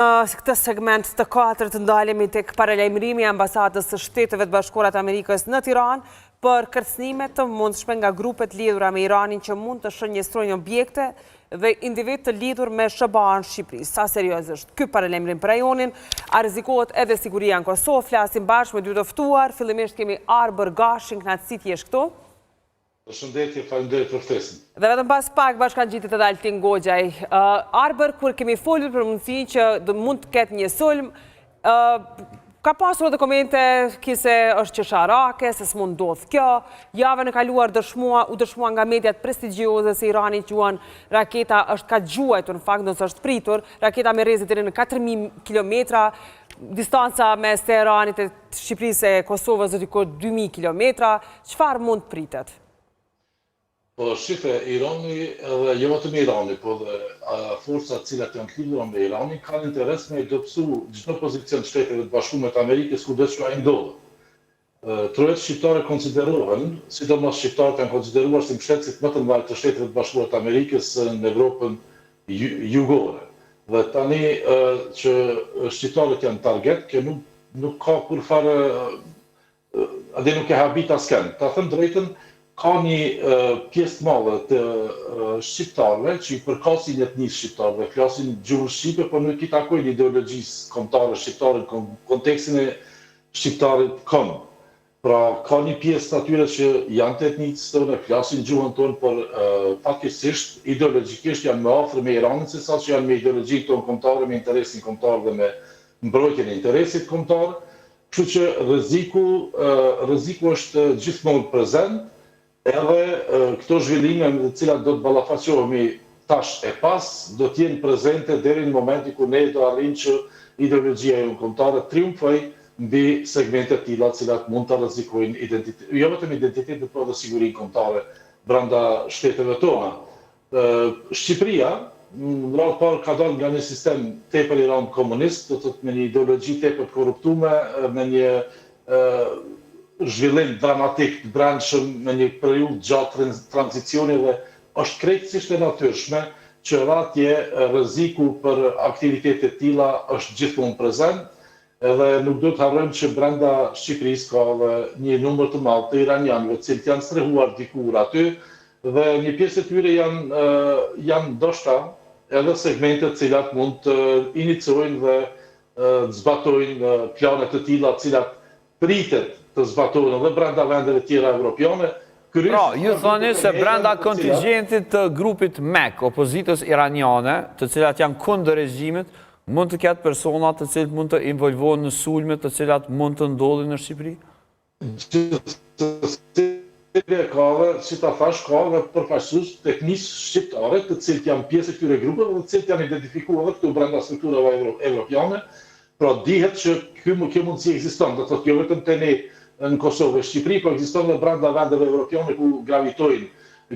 Këtë segment të katërt ndalemi tek paralajmërimi i ambasadës së Shteteve të Bashkuara të Amerikës në Tiranë për kërcënime të mundshme nga grupet lidhura me Iranin që mund të shënjestrojnë objekte dhe individ të lidhur me SBA-n Shqipëri. Sa serioz është ky paralajmërim për rajonin? A rrezikohet edhe siguria në Kosovë? Flasim bashkë me dy të ftuar. Fillimisht kemi Arber Gashin, kënaqësi të jesh këtu. Përshëndetje, faleminderit për ftesën. Dhe vetëm pas pak bashkangjitit edhe Altin Goxhaj. Arber, kur kemi folur për mundësinë që mund të ketë një sulm, ka pasur edhe komente kise është qesharake, se s'mund ndodh kjo. Javën e kaluar u dëshmua nga mediat prestigjioze se Irani quhen raketa është ka gjuajtur, në fakt nëse është pritur, raketa me rrezë deri në 4000 kilometra, distanca mes Teheranit e Shqipërisë e Kosovës është diku 2000 kilometra. Çfarë mund pritet? Po shife, Irani edhe jo vetëm Irani, po dhe forcat cilat janë lidhura me Iranin kanë interes me i dobësu çdo pozicion të Shteteve të Bashkuara të Amerikës kudo që ai ndodhet. Trojet shqiptare konsiderohen, sidomos shqiptarët janë konsideruar si mbështetësit më të mëdhenj të Shteteve të Bashkuara të Amerikës në Evropën jugore. Dhe tani që shqiptarët janë target, që nuk ka kur farë, ade nuk e habit asken. Ta them drejtën, ka një pjesë të madhe të shqiptarëve që i përkasin etnisë shqiptarëve, flasin gjuhën shqipe, por nuk i takojnë ideologjisë kombëtare shqiptare në kontekstin e shqiptarit këmbë. Pra, ka një pjesë të atyre që janë të etnisë tonë, flasin gjuhën tonë, por fatkesisht, ideologjikisht janë më afër me Iranin se sa që janë me ideologjinë tonë kombëtare, me interesin kombëtar dhe me mbrojtjen e interesit kombëtar. Kështu që rreziku është gjithmonë prezent. Edhe këto zhvillime me të cilat do të ballafaqohemi tash e pas, do të jenë prezente deri në momentin ku ne do arrijmë që ideologjia jonë kombëtare triumfoj mbi segmente të tilla të cilat mund të rrezikojnë jo vetëm identitetin, por edhe sigurinë kombëtare brenda shteteve tona. Shqipëria, në radhë parë ka dalë nga një sistem tepër i rënd komunist, do të thotë me një ideologji tepër të korruptuar, me një zhvillim dramatik të brendshëm me një periudhë gjatë tranzicioni dhe është krejtësisht e natyrshme që ratje rreziku për aktivitete të tilla është gjithmonë prezent, edhe nuk do të harrojmë që brenda Shqipërisë ka edhe një numër të madh të iranianëve të cilët janë strehuar dikur aty dhe një pjesë e tyre janë ndoshta edhe segmente të cilat mund të iniciojnë dhe të zbatojnë plane të tilla të cilat pritet të zbatohen edhe brenda vendeve tjera evropiane. Pra, ju thoni se brenda kontingjentit të grupit MEK, opozitës iraniane, të cilat janë kundër regjimit, mund të ketë persona të cilët mund të involvohen në sulme të cilat mund të ndodhin në Shqipëri? Si ta thash, ka dhe përfaqësues të etnisë shqiptare, të cilët janë pjesë e këtyre grupeve dhe të cilët janë identifikuar edhe këtu brenda strukturave evropiane. Pra dihet që kjo mundësi ekziston, do të thotë jo vetëm te ne në Kosovë e Shqipëri, por ekziston edhe brenda vendeve evropiane ku gravitojnë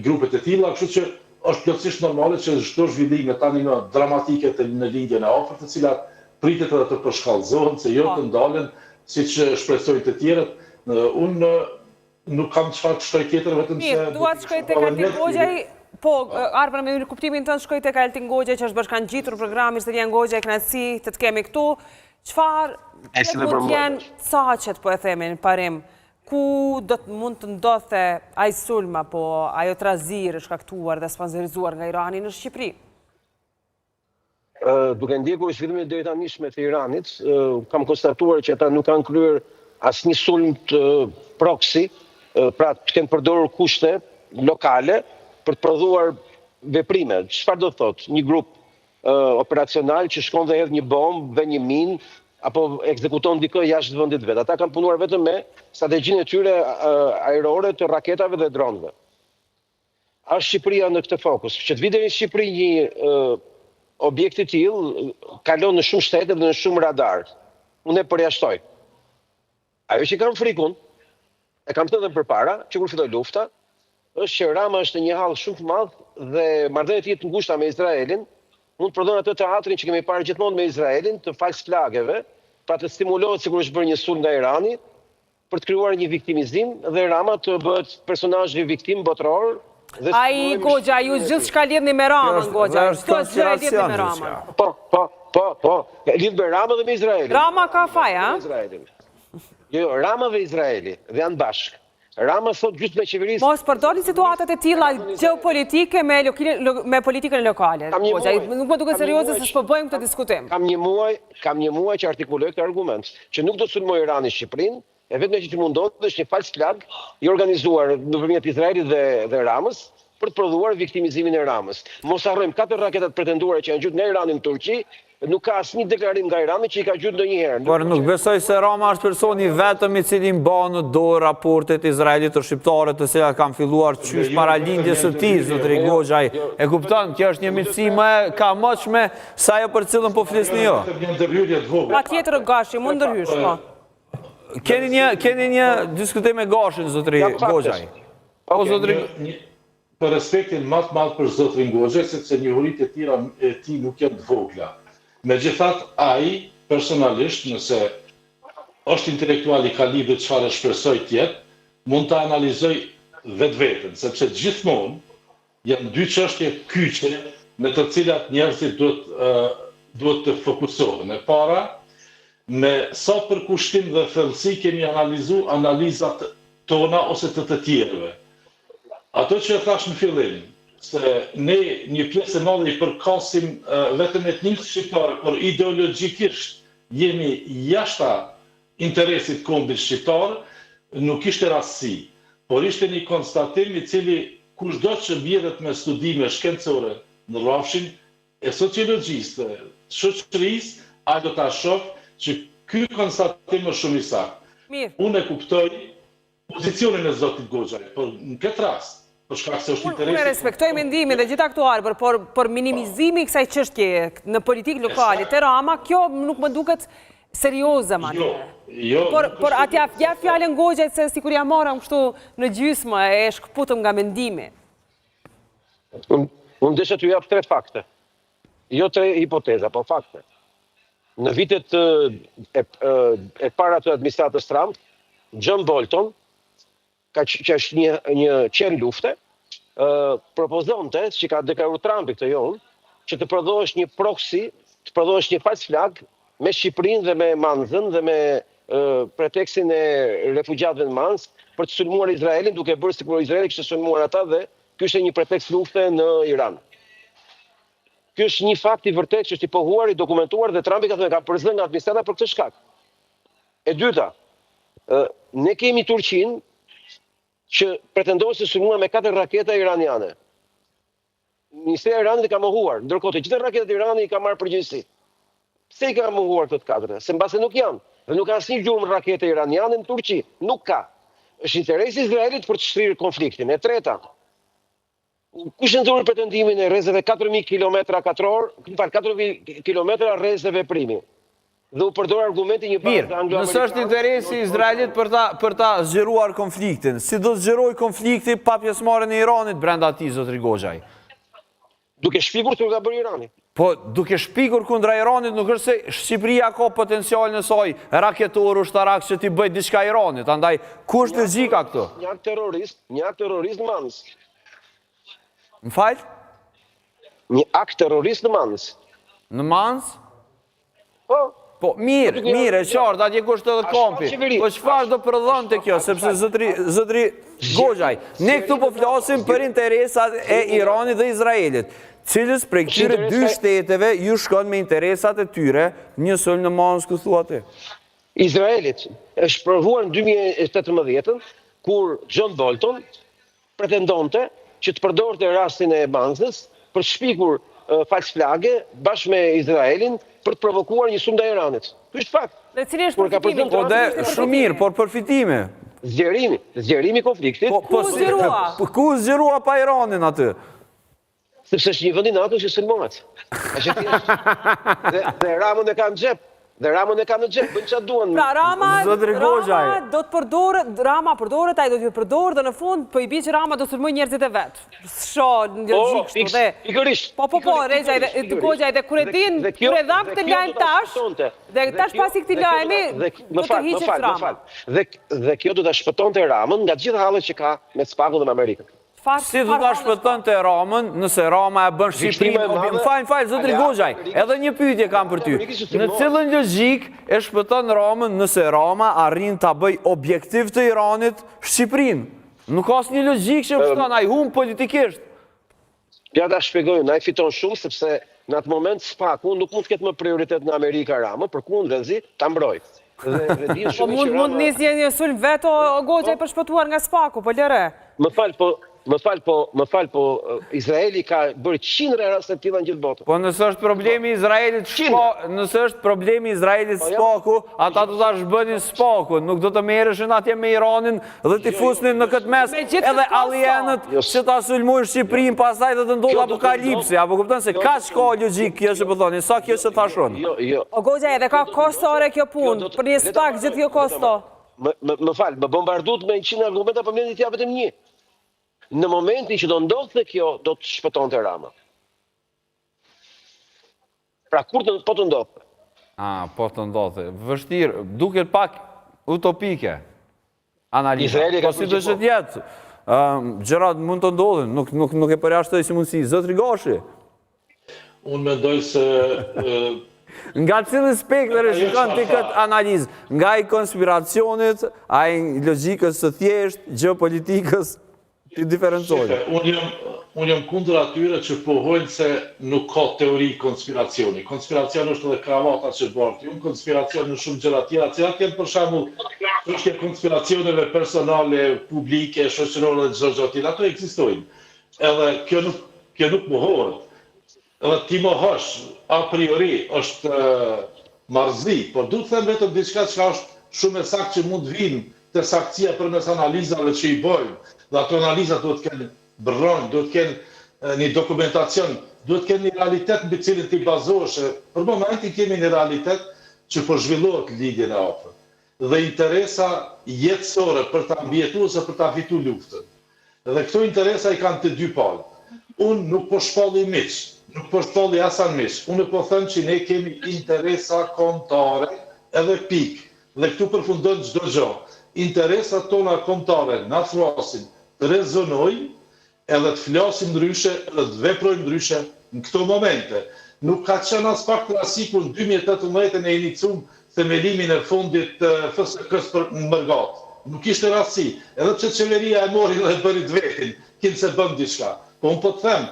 grupet e tilla, kështu që është plotësisht normale që çdo zhvillime tani më dramatike në lindjen e afërt, të cilat pritet edhe të përshkallëzohen, se jo të ndalen siç shpresojnë të tjerët. Unë nuk kam çfarë të shtoj tjetër vetëm se dua të shkoj tek Altin Goxhaj. Po, Arber, me kuptimin tënd shkoj tek Altin Goxhaj që është bashkangjitur programi Zërian Goxhaj, kënaqësi të të kemi këtu. Çfarë mund të jenë saqet, po e themi në parim, ku mund të ndodhte ai sulm apo ajo trazirë shkaktuar dhe sponsorizuar nga Irani në Shqipëri? Duke ndjekur zhvillimet deri tani të Iranit, kam konstatuar që ata nuk kanë kryer asnjë sulm të proxy, pra të kenë përdorur kushte lokale për të prodhuar veprime. Çfarë do thotë? Një grup operacional që shkon dhe hedh një bombë dhe një minë apo ekzekuton dikë jashtë vendit vet. Ata kanë punuar vetëm me strategjinë e tyre ajrore të raketave dhe dronëve. A Shqipëria në këtë fokus? Që të vijë deri në Shqipëri një objekt i tillë kalon në shumë shtete dhe në shumë radar. Unë e përjashtoj. Ajo që kam frikun, e kam thënë edhe përpara, që kur filloi lufta, është që Rama është në një hall shumë të madh dhe marrëdhëniet e tij të ngushta me Izraelin mund të prodhon atë teatrin që kemi parë gjithmonë me Izraelin, të fals flageve, pra të stimulohet sikur është bërë një sulm nga Irani, për të krijuar një viktimizim dhe Rama të bëhet personazhi viktim botror. Ai Goxha, ju gjithçka lidhni me Ramën, Goxha. Çdo gjë lidhni me Ramën. Po, Po, lidh me Rama dhe me Izraelin. Rama ka faj, a? Jo, Rama dhe Izraeli, dhe janë bashkë. Rama thot gjithë me qeverisë... Mos përdoni situatat e tilla geopolitike me politikën lokale. Nuk më duke serioze se s'po bëjmë këtë diskutim. Kam një muaj që artikuloj këtë argument, që nuk do të sulmoj Irani Shqipërinë, e vetëm që të mundohet është një false flag i organizuar nëpërmjet Izraelit dhe Ramës për të prodhuar viktimizimin e Ramës. Mos harrojmë 4 raketat pretenduara që janë gjuajtur në Iranin në Turqi, nuk ka asnjë deklarim nga Irani që i ka gjuajtur ndonjëherë. Por nuk besoj se Rama është personi vetëm i cili mban në dorë raportet Izraelit të shqiptarët të cilat kanë filluar qysh para lindjes së tij, zotëri Goxhaj. E kupton, kjo është një miqësi më e kamëshme sa ajo për cilën po flisni ju. Patjetër Gashi, mund ndërhysh, po. Keni një diskutim me Gashin, zotëri Goxhaj. Po zotëri për respektin më të madh për zotrin Goxhaj, sepse njohuritë e tjera e tij nuk janë të vogla. Megjithatë, ai personalisht, nëse është intelektual i kalibrit çfarë shpresoj të jetë, mund të analizoj vetveten, sepse gjithmonë janë 2 çështje kyçe në të cilat njerëzit duhet të fokusohen. E para, me sa përkushtim dhe thellësi kemi analizuar analizat tona ose të tjerëve. Ato që e thash në fillim, se ne një pjesë e madhe i përkasim vetëm etnisë shqiptare, por ideologjikisht jemi jashta interesit kombit shqiptar, nuk ishte rastësi, por ishte një konstatim i cili kushdo që bjerët me studime shkencore në rrafshin e sociologjisë, shoqërisë, ai do ta shoh që ky konstatim është shumë i saktë. Unë e kuptoj pozicionin e zotit Goxhaj, por në këtë rast Unë respektoj mendimin dhe gjitha këto arbër, por minimizimi i kësaj çështje në politikë lokale te Rama, kjo nuk më duket serioze madje. Por atja ja fjalën Goxhajt se sikur ja morëm kështu në gjysmë e shkputëm nga mendimi. Unë desha t'ju jap 3 fakte. Jo 3 hipoteza, po fakte. Në vitet e para të administratës Trump, John Bolton, që është një qenë lufte, propozonte, që ka deklaruar Trumpi këtë jon, që të prodhohesh një proxy, të prodhohesh një false flag me Shqipërinë dhe me Manzën dhe me pretekstin e refugjatëve në Manzë për të sulmuar Izraelin, duke bërë sikur Izraeli kishte sulmuar ata dhe ky ishte një pretekst lufte në Iran. Ky është një fakt i vërtetë që është i pohuar, i dokumentuar dhe Trumpi ka thënë ka përzënë nga administrata për këtë shkak. E dyta, ne kemi Turqinë që pretendohet se sulmuar me 4 raketa iraniane. Ministria e Iranit ka mohuar, ndërkohë të gjitha raketat e Iranit i ka marrë përgjegjësi. Pse i ka mohuar këto 4? Se mbase nuk janë, dhe nuk ka asnjë gjurmë rakete iraniane në Turqi, nuk ka. Është interesi i Izraelit për të shtrirë konfliktin. E treta, kush e nxorri pretendimin e rrezeve 4000 kilometra rrezë veprimi? Dhe u përdor argumenti një bazë anglo-amerikane. Nëse është interesi i Izraelit për ta zgjeruar konfliktin, si do zgjeroj konflikti pa pjesëmarrjen e Iranit brenda atij, zotri Goxhaj? Duke shpikur që ka bërë Irani. Po, duke shpikur kundra Iranit, nuk është se Shqipëria ka potencial në saj raketor ushtarak që t'i bëjt diçka Iranit, andaj kush të gjika këtu? Një akt terrorist në Manz. Më falë? Një akt terrorist në Manz. Në Manz? Po. Po, mirë, e qartë, atje kushtë edhe kompi. Po, çfarë do prodhon të kjo, sepse zotri Goxhaj, ne këtu po flasim për interesat e Iranit dhe Izraelit, cilës prej këtyre 2 shteteve ju shkon me interesat e tyre një sulm në Manz, ku thua ti? Izraelit është provuar në 2018, kur John Bolton pretendonte që të përdorte rastin e Manzës për shpikur false flagë bashkë me Izraelin për të provokuar një sulm ndaj Iranit. Ky është fakt. Dhe cili është përfitimi? Po dhe shumë mirë, por përfitimi. Zgjerimi i konfliktit. Ku zgjerua pa Iranin aty? Sepse është një vend i NATO që sulmohet. Dhe Ramën e ka në xhep. Dhe Ramën e ka në xhep, bën çfarë duan. Pra Rama do të përdorë, Rama përdoret, ai do t'ju përdorë dhe në fund po i bie që Rama do sulmoj njerëzit e vet. Shoh në logjik kështu dhe. Pikërisht. Po, Rexha dhe Goxhaj dhe kur e din, kur e dha këtë lajm tash, dhe tash pasi këtij lajmi do të hiqet Rama. Dhe kjo do ta shpëtonte Ramën nga të gjitha hallet që ka me Spagun dhe me Amerikën. Si do ta shpëton të Ramën, nëse Rama e bën Shqipërinë, fal, zotri Goxhaj, edhe një pyetje kam për ty. Në cilën logjik e shpëton Ramën nëse Rama arrin ta bëj objektiv të Iranit Shqipërinë? Nuk ka asnjë logjik që shpëton, ai humb politikisht. Ja ta shpjegoj, ai fiton shumë sepse në atë moment SPAK-u nuk mund të ketë më prioritet në Amerika Rama, përkundërzi ta mbroj. Po mund nisje një sulm veto Goxhaj për shpëtuar nga SPAK-u, po lëre. Më fal, po Izraeli ka bërë 100 raste të tilla në gjithë botën. Po nëse është problemi i Izraelit SPAK-u, ata do ta zhbënin SPAK-u, nuk do të merreshin atje me Iranin dhe t'i fusnin në këtë mes edhe alienët që ta sulmojnë Shqipërinë, pastaj do të ndodhë apokalipsi, apo kupton se kaq ka logjik kjo që po thoni, sa kjo që thashun. Jo. O Goxhaj, edhe ka kostore kjo punë, për një SPAK gjithë kjo kosto. Më fal, më bombardut me 100 argumenta, për mendit ja vetëm një. Në momentin që do ndodhte kjo, do të shpëtonte Rama. Pra kur po të ndodhte? Po të ndodhte. Vështirë, duket pak utopike analiza. Po si do të jetë? Gjërat mund të ndodhin, nuk e përjashtoj si mundësi. Zotri Gashi. Unë mendoj se nga cili spektër e shikon ti këtë analizë? Nga i konspiracionit, a i logjikës së thjesht, geopolitikës? Unë jam kundër atyre që pohojnë se nuk ka teori konspiracioni. Konspiracioni është edhe kravata që bërti. Unë konspiracioni në shumë gjëra tjera, cilat kemë për shembull çështje konspiracioneve personale, publike, shoqërore dhe çdo gjë tjetër. Ato ekzistojnë. Edhe kjo nuk mohohet. Edhe ti mohosh a priori është marrëzi, por duhet të them vetëm diçka që është shumë e saktë që mund të vinë të saktësia përmes analizave që i bëjmë. Dhe ato analiza duhet të kenë bërronjë, duhet të kenë një dokumentacion, duhet të kenë një realitet mbi cilin t'i bazohesh. Për momentin kemi një realitet që po zhvillohet lidhjen e afër. Dhe interesa jetësore për ta mbijetuar ose për ta fitu luftën. Dhe këto interesa i kanë të dy palë. Unë nuk po shpalli miq, nuk po shpalli asan miq. Unë po them që ne kemi interesa kombëtare edhe pikë. Dhe këtu përfundon çdo gjë. Interesat tona kombëtare na thrasin të rezonojnë edhe të flasim ndryshe edhe të veprojmë ndryshe në këto momente. Nuk ka qenë as pak klasiku në 2018 e inicum themelimin e fundit të FSK-s për Mërgat. Nuk ishte rasti, edhe që qeveria e mori dhe bëri të vetin, kinë se bëm diçka. Po unë po të them,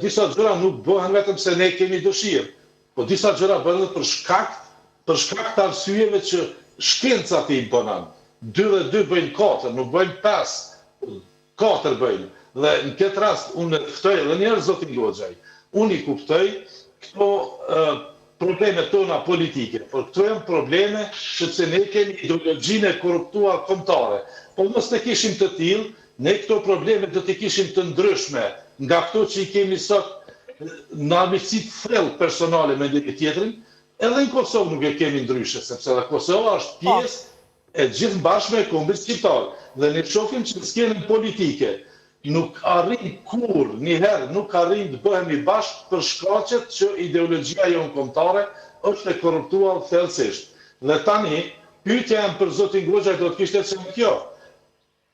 disa gjëra nuk bëhen vetëm se ne kemi dëshirë, po disa gjëra bëhen për shkak të arsyeve që shkenca ti imponon. 2 dhe 2 bëjnë 4, nuk bëjnë 5, 4 bëjnë. Dhe në këtë rast, unë ftoj edhe njerë zotin Goxhaj, unë i kuptoj këto probleme tona politike, por këto janë probleme sepse ne kemi ideologjinë e korruptuar kombëtare. Po mos ne kishim të tillë, ne këto probleme do t'i kishim të ndryshme nga këto që i kemi sot në amësi të thellë personale me njëri tjetrin, edhe në Kosovë nuk e kemi ndryshe, sepse dhe Kosova është pjesë e gjithë bashme e kombit shqiptar. Dhe ne shohim që në skenën politike nuk arrin kur, njëherë nuk arrin të bëhemi bashkë për shkaqet që ideologjia jonë kombëtare është e korruptuar thellësisht. Dhe tani, pyetja jam për zotin Goxhaj do të kishte qenë kjo.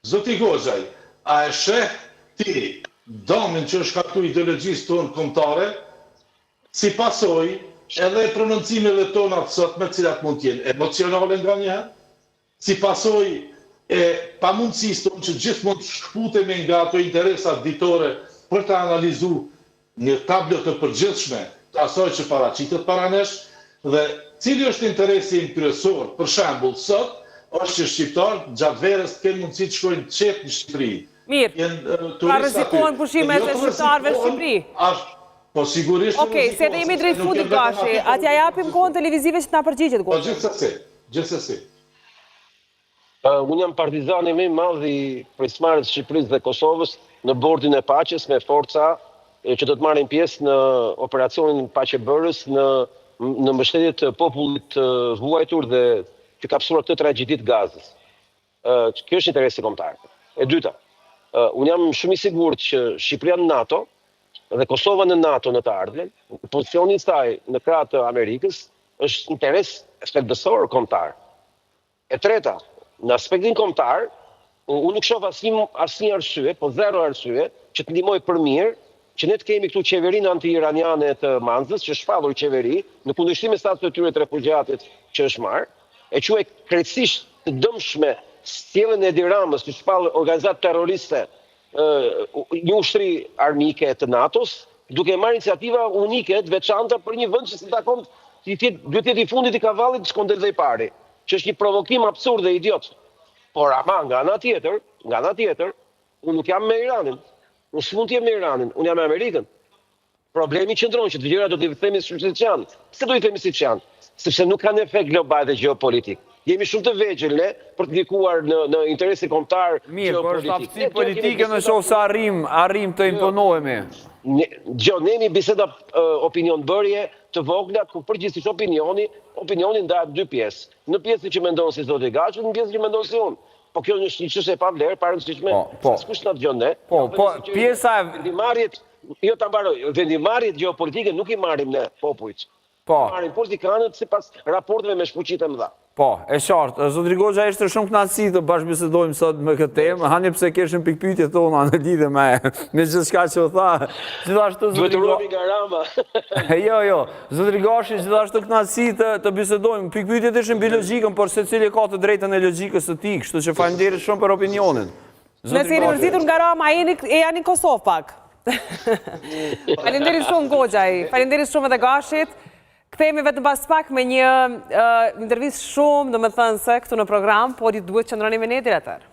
Zoti Goxhaj, a e sheh ti dëmin që është shkaktuar ideologjisë tonë kombëtare si pasojë edhe prononcimeve tona të sotme, të cilat mund të jenë emocionale nganjëherë, si pasojë e pamundësisë tonë që gjithmonë të shkputemi nga ato interesat ditore për të analizuar një tablo të përgjithshme të asaj që paraqitet para nesh, dhe cili është interesi im kryesor, për shembull sot, është që shqiptarët gjatë verës të kenë mundësi të shkojnë të qetë në Shqipëri. Mirë, pra rrezikohen pushimet e shqiptarëve në Shqipëri. Po sigurisht. Okej, se ne jemi drejt fundit Gashi, atja japim kohën televizive që të na përgjigjet Po Goxhaj. gjithsesi. Unë jam partizani më i madh i prismarrjes së Shqipërisë dhe Kosovës në bordin e paqes me forca që do të marrin pjesë në operacionin paqebërës në mbështetje të popullit të vuajtur dhe të kapsuar këtë tragjedi të Gazës. Kjo është interesi kombëtar. E dyta, unë jam shumë i sigurt që Shqipëria në NATO dhe Kosova në NATO në të ardhmen, pozicioni i saj në krah të Amerikës është interes thelbësor kombëtar. E treta, në aspektin kombëtar, Unë nuk shoh asnjë arsye, po zero arsye, që të ndihmoj për mirë, që ne të kemi këtu qeverinë anti-iraniane të Manzës, që është shpallur qeveri, në kundërshtim me statusin e tyre të refugjatit që është marrë, e quaj krejtësisht të dëmshme sjelljen e Edi Ramës, që shpallë organizatë terroriste, një ushtri armike të NATO-s, duke marrë iniciativa unike të veçanta për një vend që si takon duhet jetë i fundit i kavallit të shkon deri i pari, që është një provokim absurd dhe idiot. Por ama nga ana tjetër, unë nuk jam me Iranin. Unë s'mund të jem me Iranin, unë jam me Amerikën. Problemi qëndron që të gjërat do t'i themi siç janë. Pse do i themi siç janë? Sepse nuk kanë efekt global dhe gjeopolitik. Jemi shumë të vegjël ne për të ndikuar në interesi kombëtar Mirë, por është aftësi politike në shoh se arrim të imponohemi. Ne jemi biseda opinion bërje të vogla ku përgjithsisht opinioni ndahet në dy pjesë. Në pjesën që mendon si zoti Gaçi, në pjesën që mendon si unë. Po kjo është një çështje e pavlerë, pa rëndësishme. S'kush na dëgjon ne. Po, pjesa e vendimarrjet, jo ta mbaroj, vendimarrjet gjeopolitike nuk i marrim ne popujt. Marrim politikanët sipas raporteve me shfuqitë e mëdha. Po, e qartë. Zotri Goxha, ishte shumë kënaqësi të bashkëbisedojmë sot me këtë temë, hani pse kishim pikpyetje tona në lidhje me gjithçka që u tha. Gjithashtu Zotri Goxhi nga Rama. Jo. Zotri Goxhi, gjithashtu kënaqësi të bisedojmë. Pikpyetjet ishin mbi logjikën, por secili ka të drejtën e logjikës së tij, kështu që faleminderit shumë për opinionin. Nëse jeni mërzitur nga Rama, janë në Kosovë pak. Faleminderit shumë Goxhaj, faleminderit shumë edhe Gashit. Kthehemi vetëm pas pak me një intervistë shumë domethënëse këtu në program, por ju duhet qëndroni me ne deri atëherë.